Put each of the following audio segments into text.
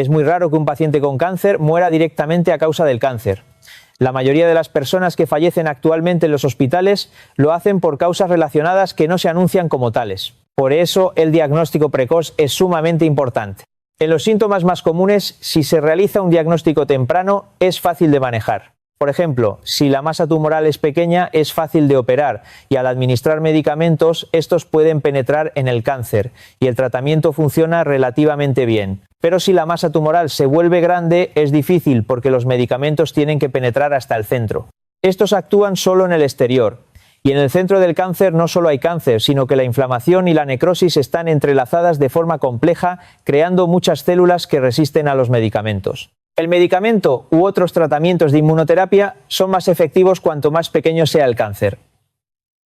Es muy raro que un paciente con cáncer muera directamente a causa del cáncer. La mayoría de las personas que fallecen actualmente en los hospitales lo hacen por causas relacionadas que no se anuncian como tales. Por eso el diagnóstico precoz es sumamente importante. En los síntomas más comunes, si se realiza un diagnóstico temprano, es fácil de manejar. Por ejemplo, si la masa tumoral es pequeña, es fácil de operar y al administrar medicamentos, estos pueden penetrar en el cáncer y el tratamiento funciona relativamente bien. Pero si la masa tumoral se vuelve grande, es difícil porque los medicamentos tienen que penetrar hasta el centro. Estos actúan solo en el exterior. Y en el centro del cáncer no solo hay cáncer, sino que la inflamación y la necrosis están entrelazadas de forma compleja, creando muchas células que resisten a los medicamentos. El medicamento u otros tratamientos de inmunoterapia son más efectivos cuanto más pequeño sea el cáncer.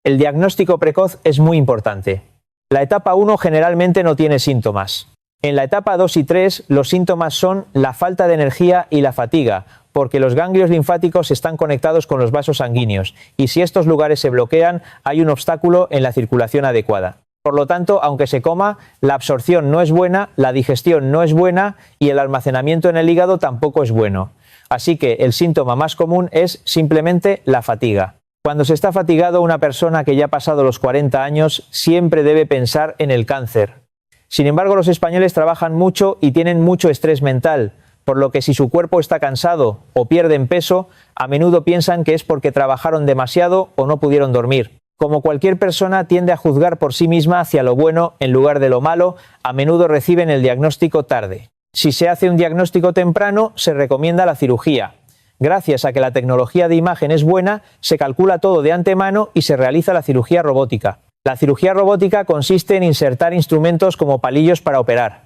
El diagnóstico precoz es muy importante. La etapa 1 generalmente no tiene síntomas. En la etapa 2 y 3 los síntomas son la falta de energía y la fatiga, porque los ganglios linfáticos están conectados con los vasos sanguíneos y si estos lugares se bloquean hay un obstáculo en la circulación adecuada. Por lo tanto, aunque se coma, la absorción no es buena, la digestión no es buena y el almacenamiento en el hígado tampoco es bueno. Así que el síntoma más común es simplemente la fatiga. Cuando se está fatigado, una persona que ya ha pasado los 40 años siempre debe pensar en el cáncer. Sin embargo, los españoles trabajan mucho y tienen mucho estrés mental, por lo que si su cuerpo está cansado o pierden peso, a menudo piensan que es porque trabajaron demasiado o no pudieron dormir. Como cualquier persona tiende a juzgar por sí misma hacia lo bueno en lugar de lo malo, a menudo reciben el diagnóstico tarde. Si se hace un diagnóstico temprano, se recomienda la cirugía. Gracias a que la tecnología de imagen es buena, se calcula todo de antemano y se realiza la cirugía robótica. La cirugía robótica consiste en insertar instrumentos como palillos para operar.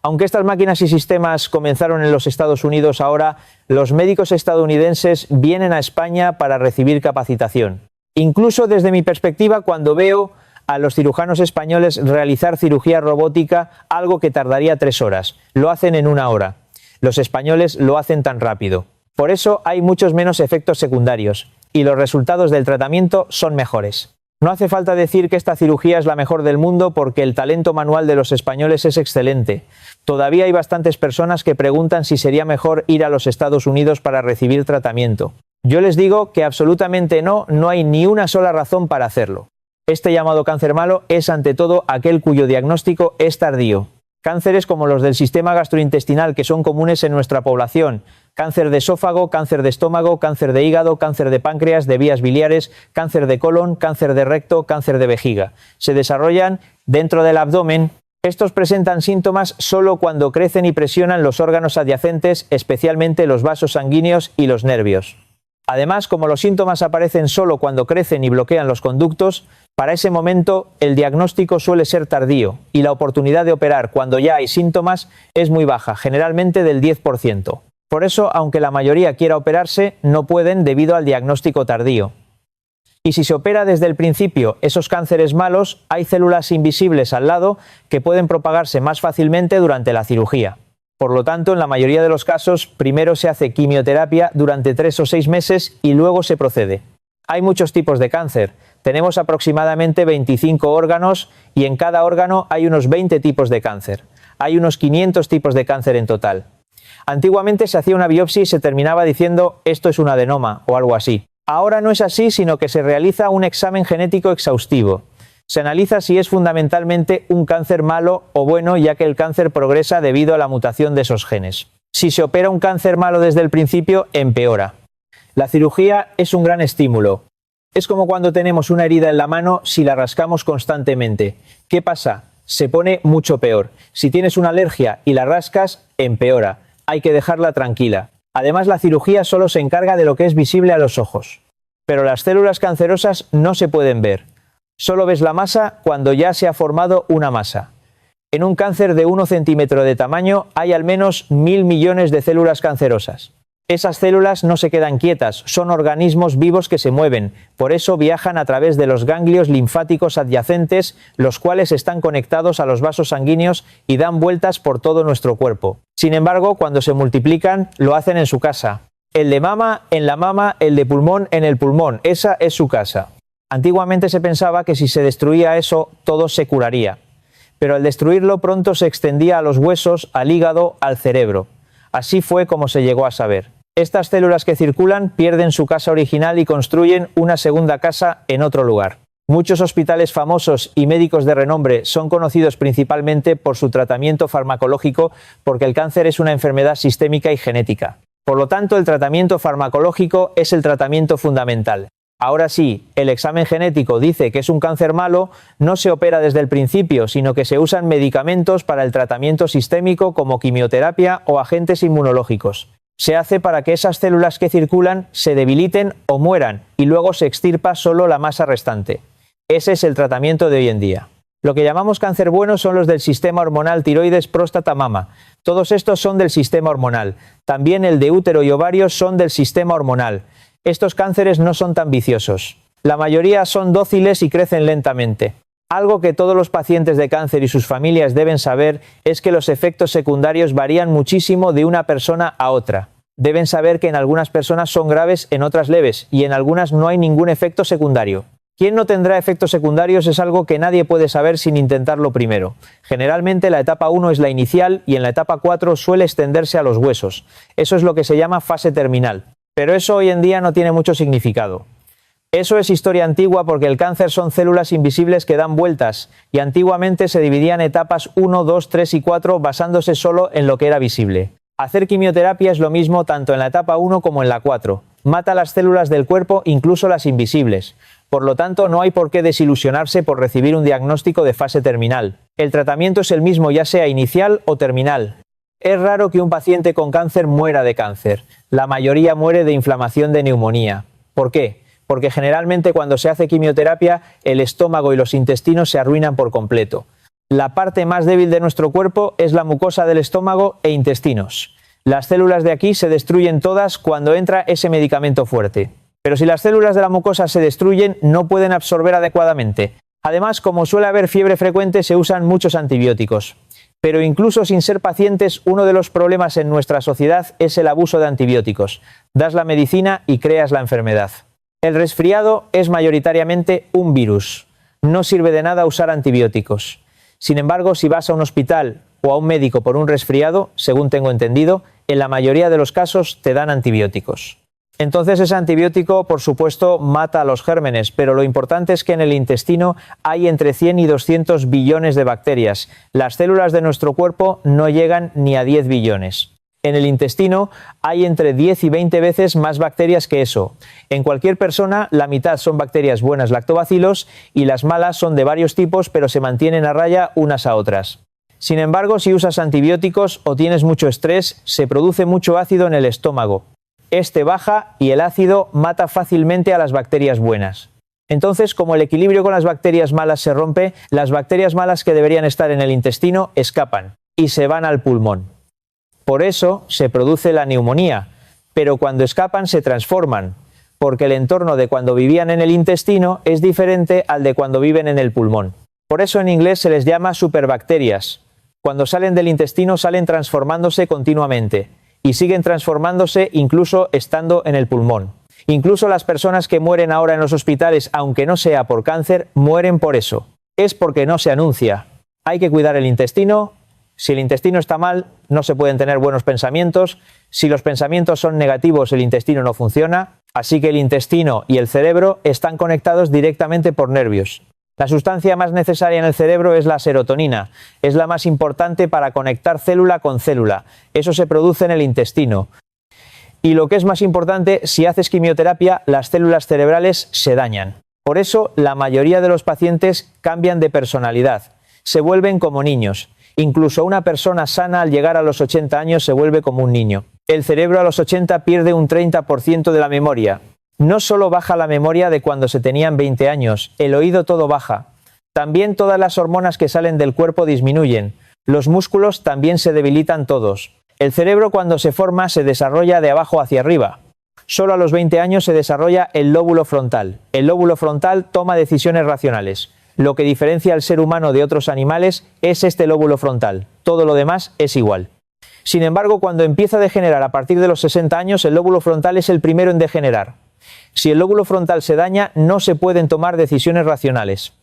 Aunque estas máquinas y sistemas comenzaron en los Estados Unidos ahora, los médicos estadounidenses vienen a España para recibir capacitación. Incluso desde mi perspectiva, cuando veo a los cirujanos españoles realizar cirugía robótica, algo que tardaría 3 horas, lo hacen en 1 hora. Los españoles lo hacen tan rápido. Por eso hay muchos menos efectos secundarios y los resultados del tratamiento son mejores. No hace falta decir que esta cirugía es la mejor del mundo porque el talento manual de los españoles es excelente. Todavía hay bastantes personas que preguntan si sería mejor ir a los Estados Unidos para recibir tratamiento. Yo les digo que absolutamente no hay ni una sola razón para hacerlo. Este llamado cáncer malo es ante todo aquel cuyo diagnóstico es tardío. Cánceres como los del sistema gastrointestinal que son comunes en nuestra población, cáncer de esófago, cáncer de estómago, cáncer de hígado, cáncer de páncreas, de vías biliares, cáncer de colon, cáncer de recto, cáncer de vejiga. Se desarrollan dentro del abdomen. Estos presentan síntomas solo cuando crecen y presionan los órganos adyacentes, especialmente los vasos sanguíneos y los nervios. Además, como los síntomas aparecen solo cuando crecen y bloquean los conductos, para ese momento el diagnóstico suele ser tardío y la oportunidad de operar cuando ya hay síntomas es muy baja, generalmente del 10%. Por eso, aunque la mayoría quiera operarse, no pueden debido al diagnóstico tardío. Y si se opera desde el principio esos cánceres malos, hay células invisibles al lado que pueden propagarse más fácilmente durante la cirugía. Por lo tanto, en la mayoría de los casos, primero se hace quimioterapia durante 3 o 6 meses y luego se procede. Hay muchos tipos de cáncer. Tenemos aproximadamente 25 órganos y en cada órgano hay unos 20 tipos de cáncer. Hay unos 500 tipos de cáncer en total. Antiguamente se hacía una biopsia y se terminaba diciendo esto es un adenoma o algo así. Ahora no es así, sino que se realiza un examen genético exhaustivo. Se analiza si es fundamentalmente un cáncer malo o bueno, ya que el cáncer progresa debido a la mutación de esos genes. Si se opera un cáncer malo desde el principio, empeora. La cirugía es un gran estímulo. Es como cuando tenemos una herida en la mano si la rascamos constantemente. ¿Qué pasa? Se pone mucho peor. Si tienes una alergia y la rascas, empeora. Hay que dejarla tranquila. Además, la cirugía solo se encarga de lo que es visible a los ojos. Pero las células cancerosas no se pueden ver. Solo ves la masa cuando ya se ha formado una masa. En un cáncer de 1 centímetro de tamaño hay al menos 1000 millones de células cancerosas. Esas células no se quedan quietas, son organismos vivos que se mueven, por eso viajan a través de los ganglios linfáticos adyacentes, los cuales están conectados a los vasos sanguíneos y dan vueltas por todo nuestro cuerpo. Sin embargo, cuando se multiplican, lo hacen en su casa. El de mama en la mama, el de pulmón en el pulmón, esa es su casa. Antiguamente se pensaba que si se destruía eso, todo se curaría. Pero al destruirlo pronto se extendía a los huesos, al hígado, al cerebro. Así fue como se llegó a saber. Estas células que circulan pierden su casa original y construyen una segunda casa en otro lugar. Muchos hospitales famosos y médicos de renombre son conocidos principalmente por su tratamiento farmacológico porque el cáncer es una enfermedad sistémica y genética. Por lo tanto, el tratamiento farmacológico es el tratamiento fundamental. Ahora sí, el examen genético dice que es un cáncer malo, no se opera desde el principio, sino que se usan medicamentos para el tratamiento sistémico como quimioterapia o agentes inmunológicos. Se hace para que esas células que circulan se debiliten o mueran y luego se extirpa solo la masa restante. Ese es el tratamiento de hoy en día. Lo que llamamos cáncer bueno son los del sistema hormonal tiroides, próstata, mama. Todos estos son del sistema hormonal. También el de útero y ovarios son del sistema hormonal. Estos cánceres no son tan viciosos. La mayoría son dóciles y crecen lentamente. Algo que todos los pacientes de cáncer y sus familias deben saber es que los efectos secundarios varían muchísimo de una persona a otra. Deben saber que en algunas personas son graves, en otras leves, y en algunas no hay ningún efecto secundario. ¿Quién no tendrá efectos secundarios? Es algo que nadie puede saber sin intentarlo primero. Generalmente la etapa 1 es la inicial y en la etapa 4 suele extenderse a los huesos. Eso es lo que se llama fase terminal. Pero eso hoy en día no tiene mucho significado. Eso es historia antigua porque el cáncer son células invisibles que dan vueltas y antiguamente se dividían etapas 1, 2, 3 y 4 basándose solo en lo que era visible. Hacer quimioterapia es lo mismo tanto en la etapa 1 como en la 4. Mata las células del cuerpo, incluso las invisibles. Por lo tanto, no hay por qué desilusionarse por recibir un diagnóstico de fase terminal. El tratamiento es el mismo ya sea inicial o terminal. Es raro que un paciente con cáncer muera de cáncer. La mayoría muere de inflamación de neumonía. ¿Por qué? Porque generalmente cuando se hace quimioterapia, el estómago y los intestinos se arruinan por completo. La parte más débil de nuestro cuerpo es la mucosa del estómago e intestinos. Las células de aquí se destruyen todas cuando entra ese medicamento fuerte. Pero si las células de la mucosa se destruyen, no pueden absorber adecuadamente. Además, como suele haber fiebre frecuente, se usan muchos antibióticos. Pero incluso sin ser pacientes, uno de los problemas en nuestra sociedad es el abuso de antibióticos. Das la medicina y creas la enfermedad. El resfriado es mayoritariamente un virus. No sirve de nada usar antibióticos. Sin embargo, si vas a un hospital o a un médico por un resfriado, según tengo entendido, en la mayoría de los casos te dan antibióticos. Entonces ese antibiótico, por supuesto, mata a los gérmenes, pero lo importante es que en el intestino hay entre 100 y 200 billones de bacterias. Las células de nuestro cuerpo no llegan ni a 10 billones. En el intestino hay entre 10 y 20 veces más bacterias que eso. En cualquier persona, la mitad son bacterias buenas lactobacilos y las malas son de varios tipos, pero se mantienen a raya unas a otras. Sin embargo, si usas antibióticos o tienes mucho estrés, se produce mucho ácido en el estómago. Este baja y el ácido mata fácilmente a las bacterias buenas. Entonces, como el equilibrio con las bacterias malas se rompe, las bacterias malas que deberían estar en el intestino escapan y se van al pulmón. Por eso se produce la neumonía, pero cuando escapan se transforman, porque el entorno de cuando vivían en el intestino es diferente al de cuando viven en el pulmón. Por eso en inglés se les llama superbacterias. Cuando salen del intestino salen transformándose continuamente. Y siguen transformándose incluso estando en el pulmón. Incluso las personas que mueren ahora en los hospitales, aunque no sea por cáncer, mueren por eso. Es porque no se anuncia. Hay que cuidar el intestino. Si el intestino está mal, no se pueden tener buenos pensamientos. Si los pensamientos son negativos, el intestino no funciona. Así que el intestino y el cerebro están conectados directamente por nervios. La sustancia más necesaria en el cerebro es la serotonina. Es la más importante para conectar célula con célula. Eso se produce en el intestino. Y lo que es más importante, si haces quimioterapia, las células cerebrales se dañan. Por eso, la mayoría de los pacientes cambian de personalidad. Se vuelven como niños. Incluso una persona sana al llegar a los 80 años se vuelve como un niño. El cerebro a los 80 pierde un 30% de la memoria. No solo baja la memoria de cuando se tenían 20 años, el oído todo baja. También todas las hormonas que salen del cuerpo disminuyen. Los músculos también se debilitan todos. El cerebro cuando se forma se desarrolla de abajo hacia arriba. Solo a los 20 años se desarrolla el lóbulo frontal. El lóbulo frontal toma decisiones racionales. Lo que diferencia al ser humano de otros animales es este lóbulo frontal. Todo lo demás es igual. Sin embargo, cuando empieza a degenerar a partir de los 60 años, el lóbulo frontal es el primero en degenerar. Si el lóbulo frontal se daña, no se pueden tomar decisiones racionales.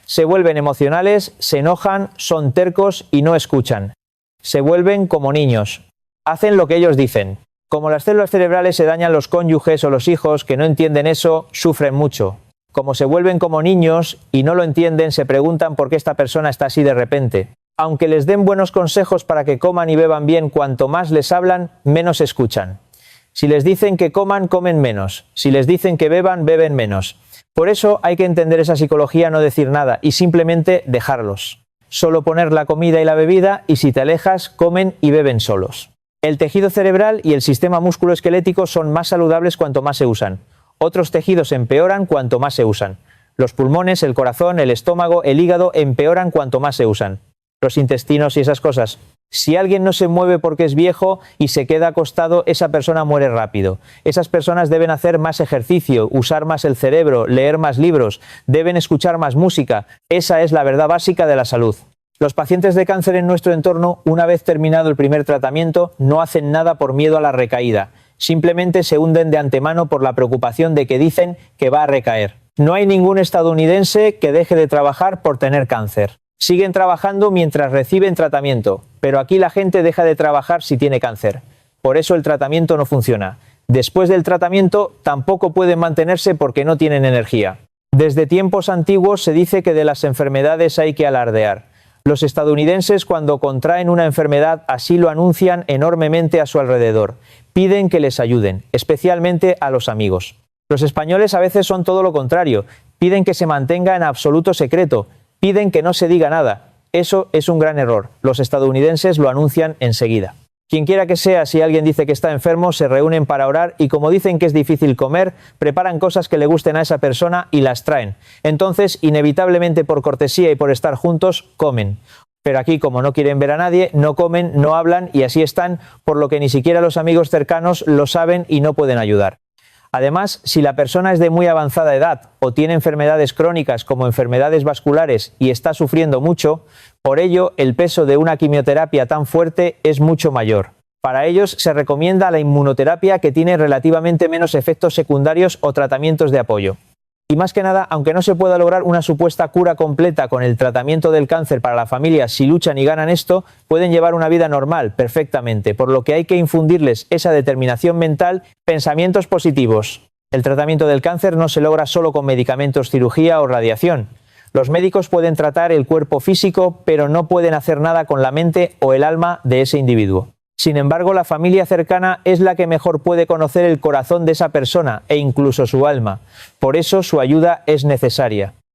Se vuelven emocionales, se enojan, son tercos y no escuchan. Se vuelven como niños. Hacen lo que ellos dicen. Como las células cerebrales se dañan los cónyuges o los hijos que no entienden eso, sufren mucho. Como se vuelven como niños y no lo entienden, se preguntan por qué esta persona está así de repente. Aunque les den buenos consejos para que coman y beban bien, cuanto más les hablan, menos escuchan. Si les dicen que coman, comen menos. Si les dicen que beban, beben menos. Por eso hay que entender esa psicología, no decir nada y simplemente dejarlos. Solo poner la comida y la bebida y si te alejas, comen y beben solos. El tejido cerebral y el sistema musculoesquelético son más saludables cuanto más se usan. Otros tejidos empeoran cuanto más se usan. Los pulmones, el corazón, el estómago, el hígado empeoran cuanto más se usan. Los intestinos y esas cosas. Si alguien no se mueve porque es viejo y se queda acostado, esa persona muere rápido. Esas personas deben hacer más ejercicio, usar más el cerebro, leer más libros, deben escuchar más música. Esa es la verdad básica de la salud. Los pacientes de cáncer en nuestro entorno, una vez terminado el primer tratamiento, no hacen nada por miedo a la recaída. Simplemente se hunden de antemano por la preocupación de que dicen que va a recaer. No hay ningún estadounidense que deje de trabajar por tener cáncer. Siguen trabajando mientras reciben tratamiento, pero aquí la gente deja de trabajar si tiene cáncer. Por eso el tratamiento no funciona. Después del tratamiento tampoco pueden mantenerse porque no tienen energía. Desde tiempos antiguos se dice que de las enfermedades hay que alardear. Los estadounidenses cuando contraen una enfermedad así lo anuncian enormemente a su alrededor. Piden que les ayuden, especialmente a los amigos. Los españoles a veces son todo lo contrario. Piden que se mantenga en absoluto secreto. Piden que no se diga nada. Eso es un gran error. Los estadounidenses lo anuncian enseguida. Quien quiera que sea, si alguien dice que está enfermo, se reúnen para orar y como dicen que es difícil comer, preparan cosas que le gusten a esa persona y las traen. Entonces, inevitablemente por cortesía y por estar juntos, comen. Pero aquí, como no quieren ver a nadie, no comen, no hablan y así están, por lo que ni siquiera los amigos cercanos lo saben y no pueden ayudar. Además, si la persona es de muy avanzada edad o tiene enfermedades crónicas como enfermedades vasculares y está sufriendo mucho, por ello el peso de una quimioterapia tan fuerte es mucho mayor. Para ellos se recomienda la inmunoterapia que tiene relativamente menos efectos secundarios o tratamientos de apoyo. Y más que nada, aunque no se pueda lograr una supuesta cura completa con el tratamiento del cáncer para la familia si luchan y ganan esto, pueden llevar una vida normal perfectamente, por lo que hay que infundirles esa determinación mental, pensamientos positivos. El tratamiento del cáncer no se logra solo con medicamentos, cirugía o radiación. Los médicos pueden tratar el cuerpo físico, pero no pueden hacer nada con la mente o el alma de ese individuo. Sin embargo, la familia cercana es la que mejor puede conocer el corazón de esa persona e incluso su alma. Por eso su ayuda es necesaria.